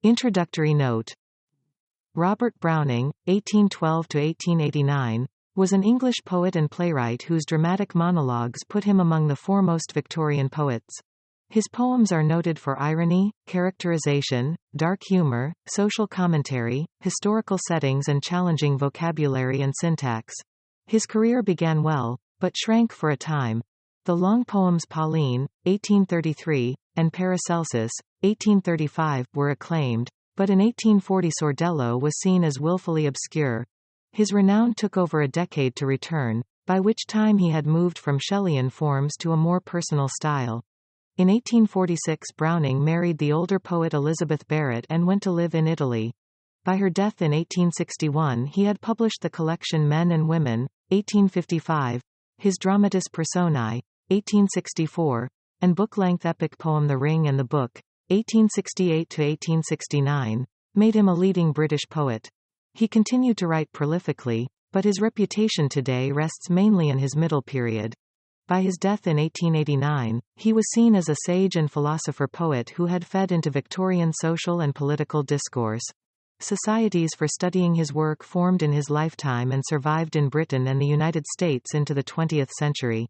Introductory note. Robert Browning, 1812–1889, was an English poet and playwright whose dramatic monologues put him among the foremost Victorian poets. His poems are noted for irony, characterization, dark humor, social commentary, historical settings and challenging vocabulary and syntax. His career began well, but shrank for a time. The long poems Pauline, 1833, and Paracelsus, 1835, were acclaimed, but in 1840 Sordello was seen as willfully obscure. His renown took over a decade to return, by which time he had moved from Shelleyan forms to a more personal style. In 1846 Browning married the older poet Elizabeth Barrett and went to live in Italy. By her death in 1861 he had published the collection Men and Women, 1855, his Dramatis Personae, 1864, and book-length epic poem The Ring and the Book, 1868–1869, made him a leading British poet. He continued to write prolifically, but his reputation today rests mainly in his middle period. By his death in 1889, he was seen as a sage and philosopher-poet who had fed into Victorian social and political discourse. Societies for studying his work formed in his lifetime and survived in Britain and the United States into the 20th century.